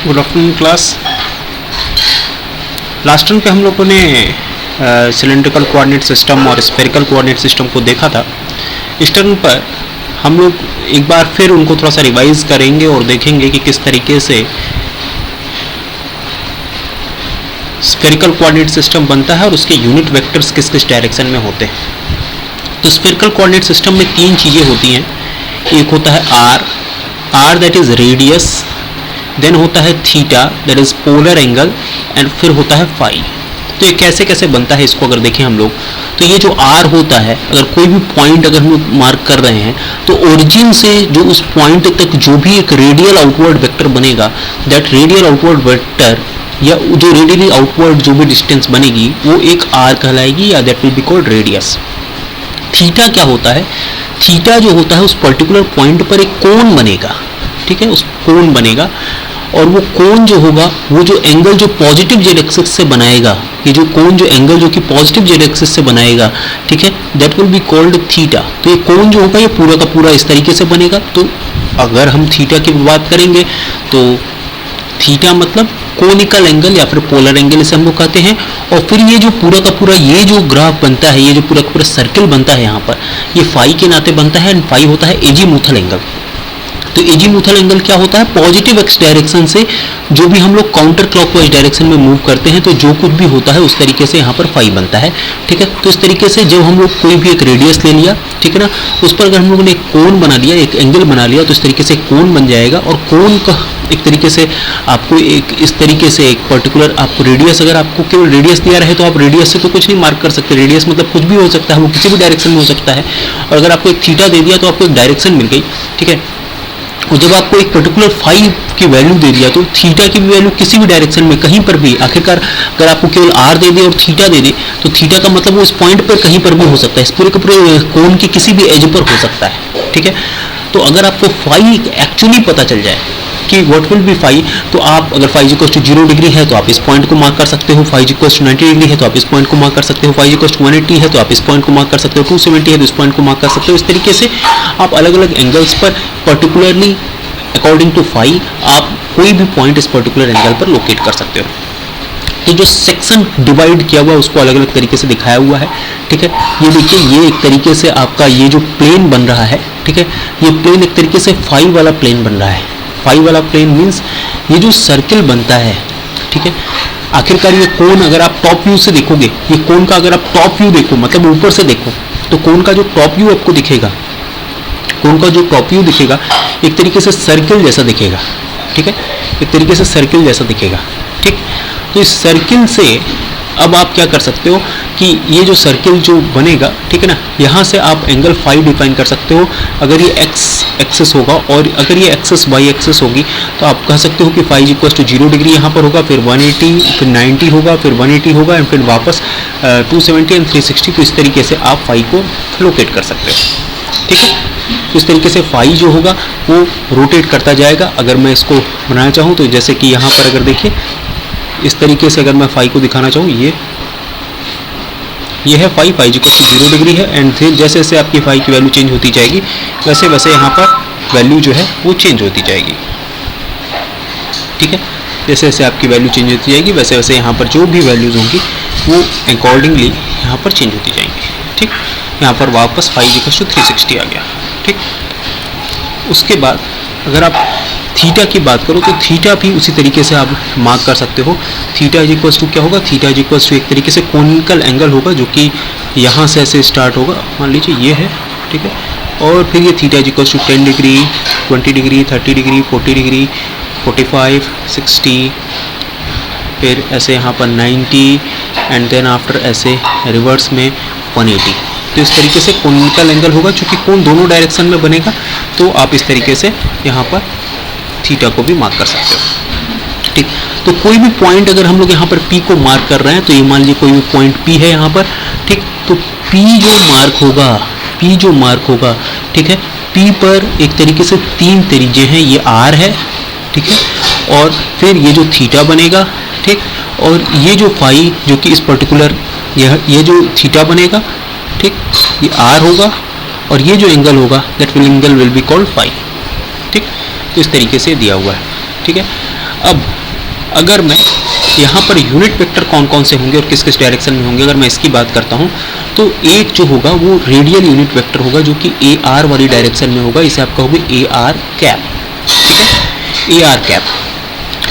Good afternoon class. Last term पे हम लोगों ने सिलेंड्रिकल कोऑर्डिनेट सिस्टम और स्फेरिकल कोऑर्डिनेट सिस्टम को देखा था। इस टर्म पर हम लोग एक बार फिर उनको थोड़ा सा रिवाइज करेंगे और देखेंगे कि किस तरीके से स्फेरिकल कोऑर्डिनेट सिस्टम बनता है और उसके यूनिट वेक्टर्स किस किस डायरेक्शन में होते हैं। तो स्फेरिकल कोऑर्डिनेट सिस्टम में तीन चीज़ें होती हैं। एक होता है R that is radius, then होता है theta that is polar angle, and फिर होता है फाई। तो ये कैसे कैसे बनता है इसको अगर देखें हम लोग, तो ये जो आर होता है, अगर कोई भी पॉइंट अगर हम लोग मार्क कर रहे हैं तो ओरिजिन से जो उस पॉइंट तक जो भी एक रेडियल आउटवर्ड वेक्टर बनेगा, दैट रेडियल आउटवर्ड वेक्टर या जो रेडियली आउटवर्ड जो भी डिस्टेंस बनेगी वो एक आर कहलाएगी, या that will be called radius. Theta क्या होता है? थीटा जो होता है उस पर्टिकुलर पॉइंट पर एक कोण बनेगा, ठीक है, उस कोण बनेगा, और वो कोण जो होगा, वो जो एंगल जो पॉजिटिव जेड एक्सिस से बनाएगा, ये जो कोण जो एंगल जो कि पॉजिटिव जेड एक्सिस से बनाएगा, ठीक है, that will be called theta. तो ये कोण जो होगा ये पूरा का पूरा इस तरीके से बनेगा। तो अगर हम थीटा की बात करेंगे तो थीटा मतलब कोनिकल एंगल या फिर पोलर एंगल इसे हम लोग कहते हैं। और फिर ये जो पूरा का पूरा ये जो ग्राफ बनता है, ये जो पूरा का पूरा सर्किल बनता है यहाँ पर, ये फाई के नाते बनता है, एंड फाई होता है एजीमुथल एंगल। तो एजीमुथल एंगल क्या होता है? पॉजिटिव एक्स डायरेक्शन से जो भी हम लोग काउंटर क्लॉकवाइज डायरेक्शन में मूव करते हैं तो जो कुछ भी होता है उस तरीके से यहाँ पर फाई बनता है, ठीक है। तो इस तरीके से जब हम लोग कोई भी एक रेडियस ले लिया, ठीक है ना, उस पर अगर हम लोगों ने एक कोण बना लिया, एक एंगल बना लिया, तो इस तरीके से कोण बन जाएगा। और कोण का एक तरीके से आपको एक इस तरीके से एक पर्टिकुलर आपको रेडियस, अगर आपको केवल रेडियस दिया रहे तो आप रेडियस से तो कुछ नहीं मार्क कर सकते। रेडियस मतलब कुछ भी हो सकता है, वो किसी भी डायरेक्शन में हो सकता है। और अगर आपको एक थीटा दे दिया तो आपको एक डायरेक्शन मिल गई, ठीक है। और जब आपको एक पर्टिकुलर फाई की वैल्यू दे दिया तो थीटा की भी वैल्यू किसी भी डायरेक्शन में कहीं पर भी, आखिरकार अगर आपको केवल आर दे दे और थीटा दे दे तो थीटा का मतलब वो इस पॉइंट पर कहीं पर भी हो सकता है, इस पूरे के पूरे कोण के किसी भी एज पर हो सकता है, ठीक है। तो अगर आपको फाई एक्चुअली पता चल जाए कि व्हाट विल बी फाई, तो आप अगर फाई इक्वल टू 0 डिग्री है तो आप इस पॉइंट को मार्क कर सकते हो, फाई इक्वल टू 90 डिग्री है तो आप इस पॉइंट को मार्क कर सकते हो, फाई इक्वल टू 180 है तो आप इस पॉइंट को मार्क कर सकते हो, 270 है तो इस पॉइंट को मार्क कर सकते हो। इस तरीके से आप अलग अलग एंगल्स पर पर्टिकुलरली अकॉर्डिंग टू फाई आप कोई भी पॉइंट इस पर्टिकुलर एंगल पर लोकेट कर सकते हो। तो जो सेक्शन डिवाइड किया हुआ है उसको अलग अलग तरीके से दिखाया हुआ है, ठीक है। ये देखिए, ये एक तरीके से आपका ये जो प्लेन बन रहा है, ठीक है, ये प्लेन एक तरीके से फाई वाला प्लेन बन रहा है। फाई वाला प्लेन मीन्स ये जो सर्किल बनता है, ठीक है, आखिरकार ये कोण अगर आप टॉप व्यू से देखोगे, ये कोण का अगर आप टॉप व्यू देखो मतलब ऊपर से देखो, तो कोण का जो टॉप व्यू आपको दिखेगा, कोण का जो टॉप व्यू दिखेगा एक तरीके से सर्किल जैसा दिखेगा, ठीक है, एक तरीके से सर्किल जैसा दिखेगा, ठीक। तो इस सर्किल से अब आप क्या कर सकते हो कि ये जो सर्किल जो बनेगा, ठीक है ना, यहाँ से आप एंगल फाई डिफाइन कर सकते हो। अगर ये एक्स एक्सिस होगा और अगर ये एक्सिस वाई एक्सिस होगी तो आप कह सकते हो कि फाई इक्वल टू 0 डिग्री यहाँ पर होगा, फिर 180, फिर 90 होगा, फिर 180 होगा, एंड फिर वापस 270 एंड 360। तो इस तरीके से आप फाई को लोकेट कर सकते हो, ठीक है। इस तरीके से फाई जो होगा वो रोटेट करता जाएगा। अगर मैं इसको बनाना चाहूँ तो जैसे कि यहाँ पर अगर देखिए इस तरीके से अगर मैं फाई को दिखाना चाहूँ, ये है फाई इक्वल टू 0 डिग्री है, एंड फिर जैसे जैसे आपकी फाई की वैल्यू चेंज होती जाएगी वैसे वैसे यहाँ पर वैल्यू जो है वो चेंज होती जाएगी, ठीक है। जैसे जैसे आपकी वैल्यू चेंज होती जाएगी वैसे वैसे यहाँ पर जो भी वैल्यूज़ होंगी वो अकॉर्डिंगली यहाँ पर चेंज होती जाएंगी, ठीक। यहाँ पर वापस फाई इक्वल टू 360 आ गया, ठीक। उसके बाद अगर आप थीटा की बात करो तो थीटा भी उसी तरीके से आप मार्क कर सकते हो। थीटा इक्वल्स टू क्या होगा? थीटा इक्वल्स टू एक तरीके से कोनिकल एंगल होगा जो कि यहाँ से ऐसे स्टार्ट होगा, मान लीजिए ये है, ठीक है, और फिर ये theta equals to 10 degree, 20 degree, 30 degree, 40 degree, 45, 60, फिर ऐसे यहाँ पर 90, एंड देन आफ्टर ऐसे रिवर्स में 180। तो इस तरीके से कोनिकल एंगल होगा, चूँकि कोण दोनों डायरेक्शन में बनेगा तो आप इस तरीके से यहाँ पर थीटा को भी मार्क कर सकते हो, ठीक। तो कोई भी पॉइंट अगर हम लोग यहाँ पर P को मार्क कर रहे हैं तो ये मान लीजिए कोई भी पॉइंट P है यहाँ पर, ठीक। तो P जो मार्क होगा, ठीक है, P पर एक तरीके से तीन तरीके हैं, ये R है, ठीक है, और फिर ये जो थीटा बनेगा, ठीक, और ये जो फाई जो कि इस पर्टिकुलर ये जो थीटा बनेगा, ठीक, ये R होगा, और ये जो एंगल होगा that angle will be called phi, ठीक। तो इस तरीके से दिया हुआ है, ठीक है। अब अगर मैं यहाँ पर यूनिट वेक्टर कौन कौन से होंगे और किस किस डायरेक्शन में होंगे, अगर मैं इसकी बात करता हूँ तो एक जो होगा वो रेडियल यूनिट वेक्टर होगा जो कि ए आर वाली डायरेक्शन में होगा, इसे आप कहोगे ए आर कैप, ठीक है, ए आर कैप।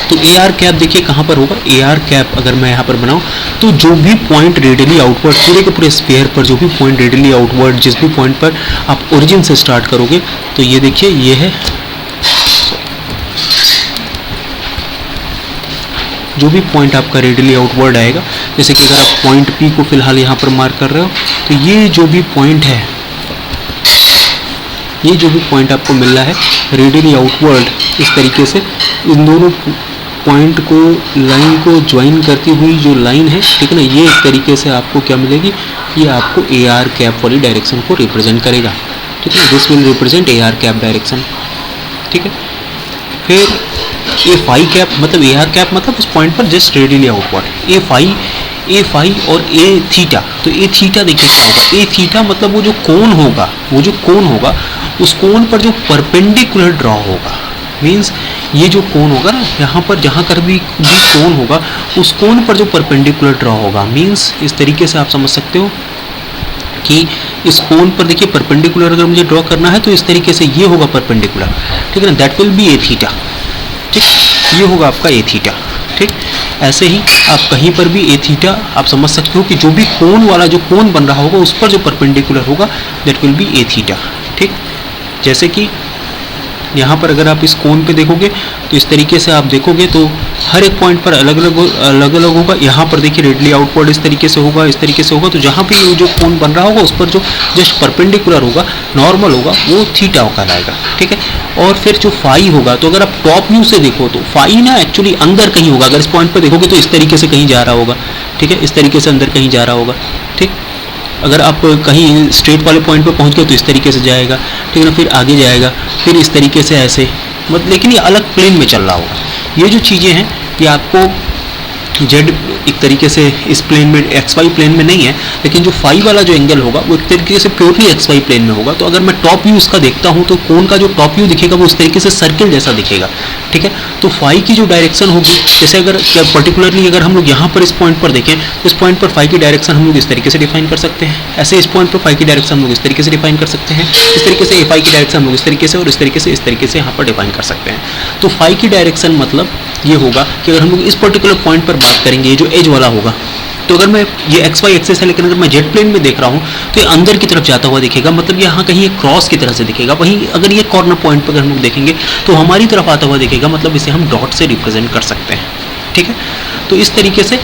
तो ए आर कैप देखिए कहाँ पर होगा, ए आर कैप अगर मैं यहाँ पर बनाऊँ तो जो भी पॉइंट रेडियली आउटवर्ड पूरे के पूरे स्फीयर पर जो भी पॉइंट रेडियली आउटवर्ड जिस भी पॉइंट पर आप ओरिजिन से स्टार्ट करोगे, तो ये देखिए ये है जो भी पॉइंट आपका रेडियली आउटवर्ड आएगा, जैसे कि अगर आप पॉइंट पी को फिलहाल यहाँ पर मार्क कर रहे हो, तो ये जो भी पॉइंट है, ये जो भी पॉइंट आपको मिल रहा है रेडियली आउटवर्ड, इस तरीके से इन दोनों पॉइंट को लाइन को ज्वाइन करती हुई जो लाइन है, ठीक है ना, ये एक तरीके से आपको क्या मिलेगी, ये आपको ए आर कैप वाली डायरेक्शन को रिप्रेजेंट करेगा, ठीक है, this will represent A R cap direction, ठीक है। फिर ए फाई कैप मतलब ए आर कैप मतलब उस पॉइंट पर जस्ट रेडियली आउटवर्ड, ए फाई और ए थीटा, तो ए थीटा देखिए क्या होगा, ए थीटा मतलब वो जो कोण होगा उस कोण पर जो परपेंडिकुलर ड्रॉ होगा, मीन्स ये जो कोण होगा ना, यहाँ पर जहाँ कर भी कोण होगा उस कोण पर जो परपेंडिकुलर ड्रॉ होगा, मीन्स इस तरीके से आप समझ सकते हो कि इस कोण पर देखिए परपेंडिकुलर अगर मुझे ड्रॉ करना है तो इस तरीके से ये होगा परपेंडिकुलर, ठीक है ना, that will be A theta, ठीक, ये होगा आपका ए थीटा, ठीक। ऐसे ही आप कहीं पर भी ए थीटा आप समझ सकते हो कि जो भी कोण वाला जो कोण बन रहा होगा उस पर जो परपेंडिकुलर होगा that will be A theta, ठीक। जैसे कि यहाँ पर अगर आप इस कोण पे देखोगे तो इस तरीके से आप देखोगे तो हर एक पॉइंट पर अलग अलग होगा, यहाँ पर देखिए रेडियली आउटवर्ड इस तरीके से होगा, इस तरीके से होगा, तो जहाँ पे जो कोण बन रहा होगा उस पर जो जस्ट परपेंडिकुलर होगा, नॉर्मल होगा, वो थीटा कहलाएगा, ठीक है। और फिर जो फाई होगा, तो अगर आप टॉप व्यू से देखो तो फाई ना एक्चुअली अंदर कहीं होगा, अगर इस पॉइंट पर देखोगे तो इस तरीके से कहीं जा रहा होगा, ठीक है, इस तरीके से अंदर कहीं जा रहा होगा, ठीक। अगर आप कहीं स्ट्रेट वाले पॉइंट पर पहुंच गए तो इस तरीके से जाएगा, ठीक है ना, फिर आगे जाएगा, फिर इस तरीके से ऐसे, मतलब लेकिन ये अलग प्लेन में चल रहा होगा। ये जो चीज़ें हैं ये आपको जेड एक तरीके से इस प्लेन में एक्स वाई प्लेन में नहीं है, लेकिन जो फाई वाला जो एंगल होगा वो एक तरीके से प्योरली एक्स वाई प्लेन में होगा। तो अगर मैं टॉप व्यू इसका देखता हूँ तो कोण का जो टॉप व्यू दिखेगा वो उस तरीके से सर्किल जैसा दिखेगा, ठीक है। तो फाई की जो डायरेक्शन होगी, जैसे अगर पर्टिकुलरली अगर हम लोग यहाँ पर इस पॉइंट पर देखें तो इस पॉइंट पर फाई की डायरेक्शन हम लोग इस तरीके से डिफाइन कर सकते हैं, ऐसे इस पॉइंट पर फाई की डायरेक्शन हम लोग इस तरीके से डिफाइन कर सकते हैं, इस तरीके से ए फाई की डायरेक्शन हम लोग इस तरीके से और इस तरीके से यहाँ पर डिफाइन कर सकते हैं। तो फाई की डायरेक्शन मतलब ये होगा कि अगर हम लोग इस पर्टिकुलर पॉइंट पर बात करेंगे, ये जो एज वाला होगा, तो अगर मैं ये एक्स वाई एक्सेस है, लेकिन अगर मैं जेड प्लेन में देख रहा हूँ तो ये अंदर की तरफ जाता हुआ दिखेगा, मतलब यहाँ कहीं एक क्रॉस की तरह से दिखेगा। वहीं अगर ये कॉर्नर पॉइंट पर अगर हम लोग देखेंगे तो हमारी तरफ आता हुआ दिखेगा, मतलब इसे हम डॉट से रिप्रेजेंट कर सकते हैं, ठीक है। तो इस तरीके से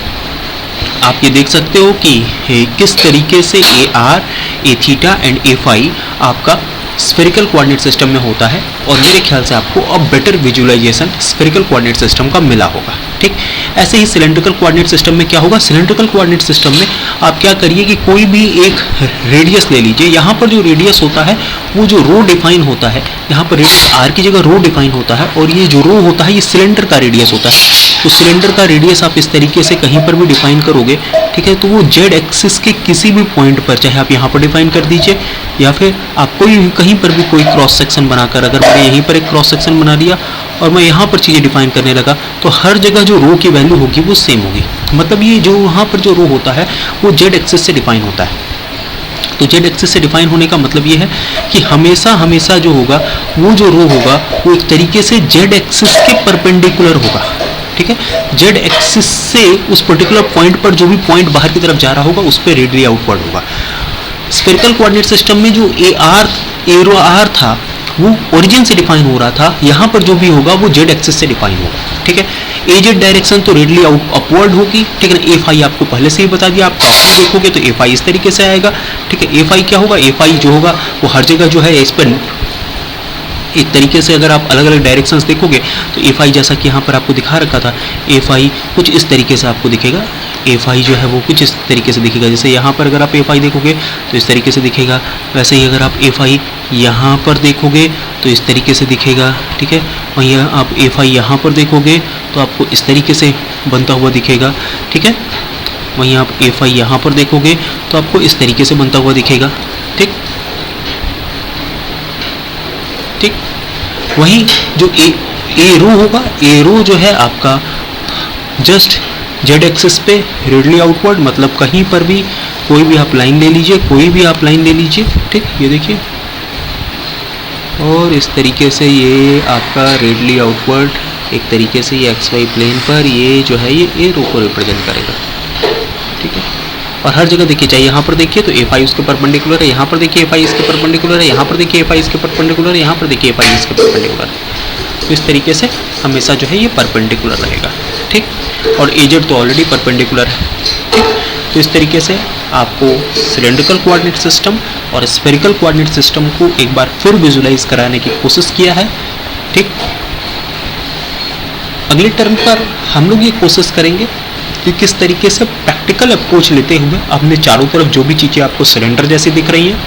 आप ये देख सकते हो कि किस तरीके से a r, a theta and a phi आपका स्फेरिकल कोऑर्डिनेट सिस्टम में होता है, और मेरे ख्याल से आपको अब better visualisation spherical coordinate system का मिला होगा, ठीक। ऐसे ही सिलेंड्रिकल कोऑर्डिनेट सिस्टम में क्या होगा, सिलेंड्रिकल कोऑर्डिनेट सिस्टम में आप क्या करिए कि कोई भी एक रेडियस ले लीजिए, यहाँ पर जो रेडियस होता है वो जो रो डिफाइन होता है, यहाँ पर रेडियस आर की जगह रो डिफाइन होता है, और ये जो रो होता है ये सिलेंडर का रेडियस होता है। तो सिलेंडर का रेडियस आप इस तरीके से कहीं पर भी डिफाइन करोगे, ठीक है, तो वो जेड एक्सिस के किसी भी पॉइंट पर, चाहे आप यहाँ पर डिफाइन कर दीजिए या फिर आप कोई कहीं पर भी कोई क्रॉस सेक्शन बनाकर, अगर मैंने यहीं पर एक क्रॉस सेक्शन बना लिया और मैं यहाँ पर चीज़ें डिफाइन करने लगा, तो हर जगह जो रो की वैल्यू होगी वो सेम होगी। मतलब ये जो वहाँ पर जो रो होता है वो जेड एक्सिस से डिफाइन होता है। तो जेड एक्सिस से डिफाइन होने का मतलब ये है कि हमेशा जो होगा वो जो रो होगा वो एक तरीके से जेड एक्सिस के परपेंडिकुलर होगा, ठीक है। जेड एक्सिस से उस पर्टिकुलर पॉइंट पर जो भी पॉइंट बाहर की तरफ जा रहा होगा उस पर रेडियली आउटवर्ड होगा। स्फेरिकल कोऑर्डिनेट सिस्टम में जो ए आर था वो ओरिजिन से डिफाइन हो रहा था, यहाँ पर जो भी होगा वो जेड एक्सिस से डिफाइन होगा, ठीक है। ए जेड डायरेक्शन तो रेडियली अपवर्ड होगी, ठीक है ना। ए फाई आपको पहले से ही बता दिया, आप टॉप में देखोगे तो ए फाई इस तरीके से आएगा, ठीक है। ए फाई क्या होगा, ए फाई जो होगा वो हर जगह जो है इस पर एक तरीके से अगर आप अलग अलग डायरेक्शंस देखोगे तो ए फाई जैसा कि यहाँ पर आपको दिखा रखा था, ए फाई कुछ इस तरीके से आपको दिखेगा, ए फाई जो है वो कुछ इस तरीके से दिखेगा। जैसे यहाँ पर अगर आप ए फाई देखोगे तो इस तरीके से दिखेगा, वैसे ही अगर आप ए फाई यहाँ पर देखोगे तो इस तरीके से दिखेगा, ठीक है। वहीं आप ए फाई यहाँ पर देखोगे तो आपको इस तरीके से बनता हुआ दिखेगा, ठीक है। वहीं आप ए फाई यहाँ पर देखोगे तो आपको इस तरीके से बनता हुआ दिखेगा, ठीक। वहीं जो ए रो होगा, ए रो जो है आपका जस्ट जेड एक्सिस पे रेडियली आउटवर्ड, मतलब कहीं पर भी कोई भी आप लाइन ले लीजिए, कोई भी आप लाइन ले लीजिए, ठीक, ये देखिए, और इस तरीके से ये आपका रेडियली आउटवर्ड एक तरीके से ये एक्स वाई प्लेन पर ये जो है ये ए रो को रिप्रेजेंट करेगा, ठीक है। और हर जगह देखिए, चाहे यहाँ पर देखिए तो ए फाई उसके परपेंडिकुलर है, यहाँ पर देखिए ए फाई इसके परपेंडिकुलर है, यहाँ पर देखिए ए फाई इसके परपेंडिकुलर है, यहाँ पर देखिए ए फाई इसके परपेंडिकुलर है। तो इस तरीके से हमेशा जो है ये परपेंडिकुलर रहेगा, ठीक। और एजेड तो ऑलरेडी परपेंडिकुलर है, ठीक। तो इस तरीके से आपको सिलेंड्रिकल कोऑर्डिनेट सिस्टम और स्फेरिकल कोऑर्डिनेट सिस्टम को एक बार फिर विजुलाइज कराने की कोशिश किया है, ठीक। अगले टर्म पर हम लोग ये कोशिश करेंगे कि किस तरीके से प्रैक्टिकल अप्रोच लेते हुए अपने चारों तरफ जो भी चीज़ें आपको सिलेंडर जैसी दिख रही हैं,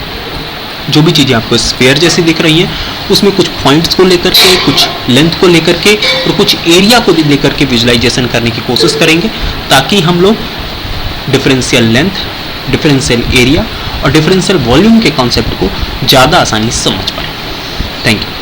जो भी चीज़ें आपको स्फीयर जैसी दिख रही हैं, उसमें कुछ पॉइंट्स को लेकर के, कुछ लेंथ को लेकर के और कुछ एरिया को लेकर के विजुलाइजेशन करने की कोशिश करेंगे, ताकि हम लोग डिफरेंशियल लेंथ, डिफरेंशियल एरिया और डिफरेंशियल वॉल्यूम के कॉन्सेप्ट को ज़्यादा आसानी से समझ पाएँ। Thank you.